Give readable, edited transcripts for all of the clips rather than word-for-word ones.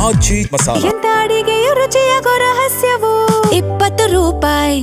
ಆಚಿ ಮಸಾಲ. ಎಂತ ಅಡಿಗೆಯ ರುಚಿಯಾಗೋ ರಹಸ್ಯವು 20 ರೂಪಾಯಿ.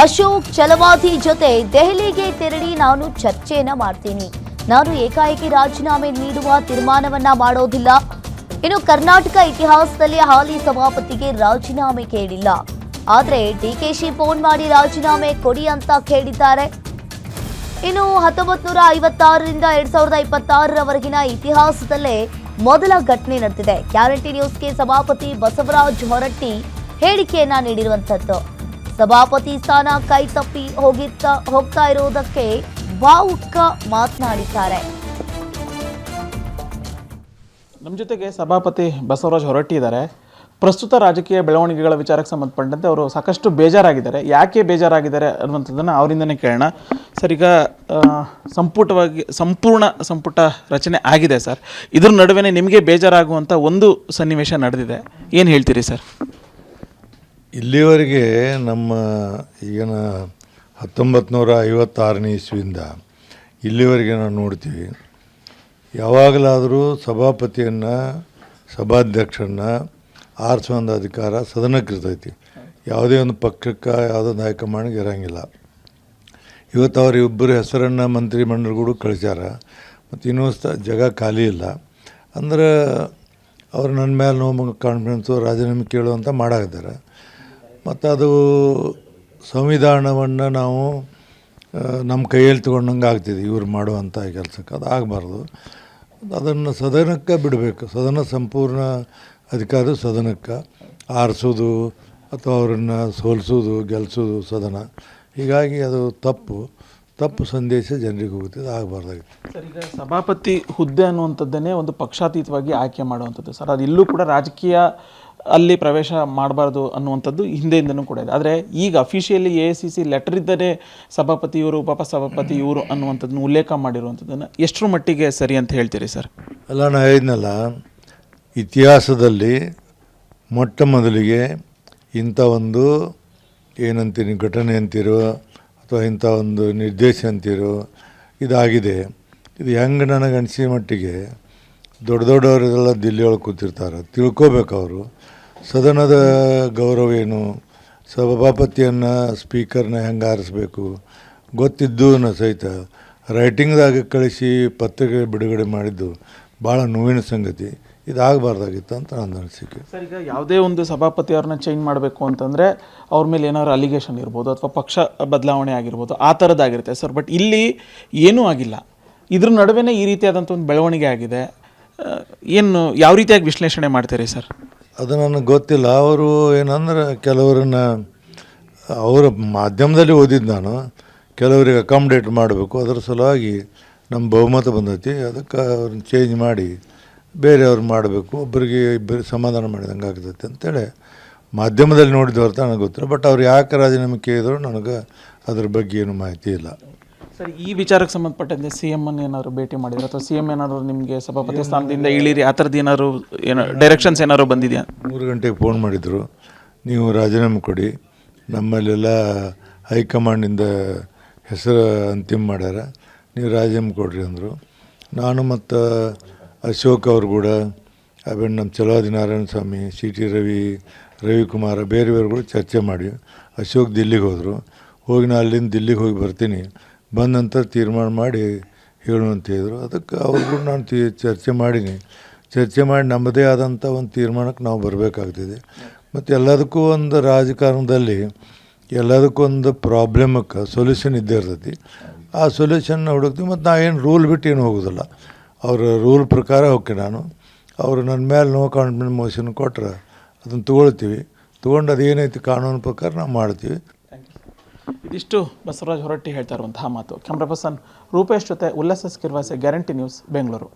ಅಶೋಕ್ ಛಲವಾದಿ ಜೊತೆ ದೆಹಲಿಗೆ ತೆರಳಿ ನಾನು ಚರ್ಚೆಯನ್ನ ಮಾಡ್ತೀನಿ. ನಾನು ಏಕಾಏಕಿ ರಾಜೀನಾಮೆ ನೀಡುವ ತೀರ್ಮಾನವನ್ನ ಮಾಡೋದಿಲ್ಲ. ಇನ್ನು ಕರ್ನಾಟಕ ಇತಿಹಾಸದಲ್ಲಿ ಹಾಲಿ ಸಭಾಪತಿಗೆ ರಾಜೀನಾಮೆ ಕೇಳಿಲ್ಲ. ಆದ್ರೆ ಡಿಕೆಶಿ ಫೋನ್ ಮಾಡಿ ರಾಜೀನಾಮೆ ಕೊಡಿ ಅಂತ ಕೇಳಿದ್ದಾರೆ. ಇನ್ನು 1956ರಿಂದ 2026ರವರೆಗಿನ ಇತಿಹಾಸದಲ್ಲೇ ಮೊದಲ ಘಟನೆ ನಡೆದಿದೆ. ಗ್ಯಾರಂಟಿ ನ್ಯೂಸ್ಗೆ ಸಭಾಪತಿ ಬಸವರಾಜ ಹೊರಟ್ಟಿ ಹೇಳಿಕೆಯನ್ನ ನೀಡಿರುವಂತದ್ದು. ಸಭಾಪತಿ ಸ್ಥಾನ ಕೈ ತಪ್ಪಿ ಹೋಗ್ತಾ ಇರುವುದಕ್ಕೆ ಭಾವುಕ ಮಾತನಾಡಿದ್ದಾರೆ. ನಮ್ಮ ಜೊತೆಗೆ ಸಭಾಪತಿ ಬಸವರಾಜ ಹೊರಟ್ಟಿ ಇದ್ದಾರೆ. ಪ್ರಸ್ತುತ ರಾಜಕೀಯ ಬೆಳವಣಿಗೆಗಳ ವಿಚಾರಕ್ಕೆ ಸಂಬಂಧಪಟ್ಟಂತೆ ಅವರು ಸಾಕಷ್ಟು ಬೇಜಾರಾಗಿದ್ದಾರೆ. ಯಾಕೆ ಬೇಜಾರಾಗಿದ್ದಾರೆ ಅನ್ನುವಂಥದ್ದನ್ನು ಅವರಿಂದನೇ ಕೇಳೋಣ. ಸರ್, ಈಗ ಸಂಪೂರ್ಣ ಸಂಪುಟ ರಚನೆ ಆಗಿದೆ ಸರ್. ಇದ್ರ ನಡುವೆ ನಿಮಗೆ ಬೇಜಾರಾಗುವಂಥ ಒಂದು ಸನ್ನಿವೇಶ ನಡೆದಿದೆ. ಏನು ಹೇಳ್ತೀರಿ ಸರ್? ಇಲ್ಲಿವರೆಗೆ ನಮ್ಮ ಈಗಿನ 1956ನೇ ಇಸ್ವಿಯಿಂದ ಇಲ್ಲಿವರೆಗೆ ನಾವು ನೋಡ್ತೀವಿ, ಯಾವಾಗಲಾದರೂ ಸಭಾಪತಿಯನ್ನು ಸಭಾಧ್ಯಕ್ಷರನ್ನು ಆರಿಸುವಂಥ ಅಧಿಕಾರ ಸದನಕ್ಕಿರ್ತೈತಿ. ಯಾವುದೇ ಒಂದು ಪಕ್ಷಕ್ಕೆ ಯಾವುದೊಂದು ಹೈಕಮಾಂಡ್ಗೆ ಇರೋಂಗಿಲ್ಲ. ಇವತ್ತು ಅವರು ಇಬ್ಬರು ಹೆಸರನ್ನು ಮಂತ್ರಿಮಂಡಲಗಳು ಕಳಿಸ್ಯಾರ. ಮತ್ತು ಇನ್ನೂ ಜಾಗ ಖಾಲಿ ಇಲ್ಲ ಅಂದ್ರೆ ಅವರು ನನ್ನ ಮೇಲೆ ನೋ ಕಾನ್ಫಿಡೆನ್ಸು ರಾಜೀನಾಮೆ ಕೇಳುವಂಥ ಮಾಡಾಕಿದ್ದಾರೆ. ಮತ್ತು ಅದು ಸಂವಿಧಾನವನ್ನು ನಾವು ನಮ್ಮ ಕೈಯಲ್ಲಿ ತೊಗೊಂಡಂಗೆ ಆಗ್ತಿದೆ ಇವ್ರು ಮಾಡುವಂಥ ಕೆಲಸಕ್ಕೆ. ಅದು ಆಗಬಾರ್ದು. ಅದನ್ನು ಸದನಕ್ಕೆ ಬಿಡಬೇಕು. ಸದನ ಸಂಪೂರ್ಣ ಅಧಿಕಾರ ಸದನಕ್ಕೆ. ಆರಿಸೋದು ಅಥವಾ ಅವರನ್ನು ಸೋಲಿಸೋದು ಗೆಲ್ಲಿಸೋದು ಸದನ. ಹೀಗಾಗಿ ಅದು ತಪ್ಪು ಸಂದೇಶ ಜನರಿಗೆ ಹೋಗುತ್ತೆ. ಅದು ಆಗಬಾರ್ದಾಗಿತ್ತು ಸರ್. ಈಗ ಸಭಾಪತಿ ಹುದ್ದೆ ಅನ್ನುವಂಥದ್ದನ್ನೇ ಒಂದು ಪಕ್ಷಾತೀತವಾಗಿ ಆಯ್ಕೆ ಮಾಡುವಂಥದ್ದು ಸರ್. ಅದು ಇಲ್ಲೂ ಕೂಡ ರಾಜಕೀಯ ಅಲ್ಲಿ ಪ್ರವೇಶ ಮಾಡಬಾರ್ದು ಅನ್ನುವಂಥದ್ದು ಹಿಂದೆಯಿಂದನೂ ಕೂಡ ಇದೆ. ಆದರೆ ಈಗ ಅಫಿಷಿಯಲಿ AICC ಲೆಟರ್ ಇದ್ದರೆ ಸಭಾಪತಿ ಇವರು, ಉಪಸಭಾಪತಿ ಇವರು ಅನ್ನುವಂಥದ್ದನ್ನು ಉಲ್ಲೇಖ ಮಾಡಿರುವಂಥದ್ದನ್ನು ಎಷ್ಟರ ಮಟ್ಟಿಗೆ ಸರಿ ಅಂತ ಹೇಳ್ತೀರಿ ಸರ್? ಅಲ್ಲ, ನಾನು ಹೇಳಿದ್ನಲ್ಲ, ಇತಿಹಾಸದಲ್ಲಿ ಮೊಟ್ಟ ಮೊದಲಿಗೆ ಇಂಥ ಒಂದು ಏನಂತೀರಿ ಘಟನೆ ಅಂತೀರೋ ಅಥವಾ ಇಂಥ ಒಂದು ನಿರ್ದೇಶ ಅಂತೀರೋ ಇದಾಗಿದೆ. ಇದು ಹೆಂಗೆ ನನಗೆ ಅನಿಸಿದ ಮಟ್ಟಿಗೆ ದೊಡ್ಡವರೆಲ್ಲ ದಿಲ್ಲಿಯೊಳಗೆ ಕೂತಿರ್ತಾರೆ, ತಿಳ್ಕೊಬೇಕು ಅವರು ಸದನದ ಗೌರವ ಏನು, ಸಭಾಪತಿಯನ್ನು ಸ್ಪೀಕರ್ನ ಹೆಂಗೆ ಆರಿಸ್ಬೇಕು ಗೊತ್ತಿದ್ದೂ ಸಹಿತ ರೈಟಿಂಗ್ದಾಗ ಕಳಿಸಿ ಪತ್ರಿಕೆ ಬಿಡುಗಡೆ ಮಾಡಿದ್ದು ಭಾಳ ನೋವಿನ ಸಂಗತಿ. ಇದಾಗಬಾರ್ದಾಗಿತ್ತು ಅಂತ ನನ್ನ ಅನಿಸಿಕೆ ಸರ್. ಈಗ ಯಾವುದೇ ಒಂದು ಸಭಾಪತಿಯವ್ರನ್ನ ಚೇಂಜ್ ಮಾಡಬೇಕು ಅಂತಂದರೆ ಅವ್ರ ಮೇಲೆ ಏನಾದ್ರು ಅಲಿಗೇಷನ್ ಇರ್ಬೋದು ಅಥವಾ ಪಕ್ಷ ಬದಲಾವಣೆ ಆಗಿರ್ಬೋದು, ಆ ಥರದ್ದಾಗಿರುತ್ತೆ ಸರ್. ಬಟ್ ಇಲ್ಲಿ ಏನೂ ಆಗಿಲ್ಲ. ಇದ್ರ ನಡುವೆ ಈ ರೀತಿಯಾದಂಥ ಒಂದು ಬೆಳವಣಿಗೆ ಆಗಿದೆ. ಏನು ಯಾವ ರೀತಿಯಾಗಿ ವಿಶ್ಲೇಷಣೆ ಮಾಡ್ತೀರಿ ಸರ್? ಅದು ನನಗೆ ಗೊತ್ತಿಲ್ಲ. ಅವರು ಏನಂದ್ರೆ ಕೆಲವರನ್ನ ಅವರ ಮಾಧ್ಯಮದಲ್ಲಿ ಓದಿದ್ದು ನಾನು, ಕೆಲವರಿಗೆ ಅಕಾಮಡೇಟ್ ಮಾಡಬೇಕು, ಅದರ ಸಲುವಾಗಿ ನಮ್ಮ ಬಹುಮತ ಬಂದೈತಿ, ಅದಕ್ಕೆ ಅವ್ರನ್ನ ಚೇಂಜ್ ಮಾಡಿ ಬೇರೆಯವ್ರು ಮಾಡಬೇಕು, ಇಬ್ಬರಿಗೆ ಸಮಾಧಾನ ಮಾಡಿದಂಗೆ ಆಗ್ತೈತೆ ಅಂತೇಳಿ ಮಾಧ್ಯಮದಲ್ಲಿ ನೋಡಿದ ಹೊರತು ನನಗೆ ಗೊತ್ತಿಲ್ಲ. ಬಟ್ ಅವ್ರು ಯಾಕೆ ರಾಜೀನಾಮೆ ಕೇಳಿದ್ರು ನನಗೆ ಅದ್ರ ಬಗ್ಗೆ ಏನು ಮಾಹಿತಿ ಇಲ್ಲ ಸರ್. ಈ ವಿಚಾರಕ್ಕೆ ಸಂಬಂಧಪಟ್ಟಂತೆ CM ಅನ್ನು ಏನಾದ್ರು ಭೇಟಿ ಮಾಡಿದ್ರು ಅಥವಾ CM ಏನಾದ್ರು ನಿಮಗೆ ಸಭಾಪತಿ ಸ್ಥಾನದಿಂದ ಇಳಿರಿ ಆ ಥರದ್ದು ಏನಾದ್ರು ಡೈರೆಕ್ಷನ್ಸ್ ಏನಾದ್ರು ಬಂದಿದೆಯಾ? 3 ಗಂಟೆಗೆ ಫೋನ್ ಮಾಡಿದರು, ನೀವು ರಾಜೀನಾಮೆ ಕೊಡಿ, ನಮ್ಮಲ್ಲೆಲ್ಲ ಹೈಕಮಾಂಡಿಂದ ಹೆಸರು ಅಂತಿಮ ಮಾಡ್ಯಾರ, ನೀವು ರಾಜೀನಾಮೆ ಕೊಡ್ರಿ ಅಂದರು. ನಾನು ಮತ್ತು ಅಶೋಕ್ ಅವರು ಕೂಡ ಆಮೇಲೆ ನಮ್ಮ ಛಲವಾದಿ ನಾರಾಯಣ ಸ್ವಾಮಿ, CT ರವಿಕುಮಾರ ಬೇರೆಯವ್ರುಗಳು ಚರ್ಚೆ ಮಾಡಿ ಅಶೋಕ್ ದಿಲ್ಲಿಗೆ ಹೋದರು. ಹೋಗಿ ನಾನು ಅಲ್ಲಿಂದ ದಿಲ್ಲಿಗೆ ಹೋಗಿ ಬರ್ತೀನಿ, ಬಂದ ನಂತರ ತೀರ್ಮಾನ ಮಾಡಿ ಹೇಳುವಂತ ಹೇಳಿದರು. ಅದಕ್ಕೆ ಅವ್ರಿಗೂ ನಾನು ಚರ್ಚೆ ಮಾಡಿ ನಮ್ಮದೇ ಆದಂಥ ಒಂದು ತೀರ್ಮಾನಕ್ಕೆ ನಾವು ಬರಬೇಕಾಗ್ತಿದೆ. ಮತ್ತು ಎಲ್ಲದಕ್ಕೂ ಒಂದು ರಾಜಕಾರಣದಲ್ಲಿ ಎಲ್ಲದಕ್ಕೂ ಒಂದು ಪ್ರಾಬ್ಲಮಕ್ಕೆ ಸೊಲ್ಯೂಷನ್ ಇದ್ದೇ ಇರ್ತೈತಿ. ಆ ಸೊಲ್ಯೂಷನ್ನ ಹುಡುಕ್ತೀವಿ. ಮತ್ತು ನಾ ಏನು ರೂಲ್ ಬಿಟ್ಟು ಏನು ಹೋಗೋದಿಲ್ಲ, ಅವರ ರೂಲ್ ಪ್ರಕಾರ ಹೋಗ್ತೀನಿ ನಾನು. ಅವರು ನನ್ನ ಮೇಲೆ ನೋ ಕಾನ್ಫಿಡೆನ್ಸ್ ಮೋಷನ್ ಕೊಟ್ಟರೆ ಅದನ್ನು ತೊಗೊಂಡು ಅದೇನೈತಿ ಕಾನೂನು ಪ್ರಕಾರ ನಾವು ಮಾಡ್ತೀವಿ. ಇದಿಷ್ಟು ಬಸವರಾಜ ಹೊರಟ್ಟಿ ಹೇಳ್ತಾ ಇರುವಂತಹ ಮಾತು. ಕ್ಯಾಮ್ರಾ ಪರ್ಸನ್ ರೂಪೇಶ್ ಜೊತೆ ಉಲ್ಲಾಸ ಸ್ಕಿರ್ವಾಸೆ, ಗ್ಯಾರಂಟಿ ನ್ಯೂಸ್, ಬೆಂಗಳೂರು.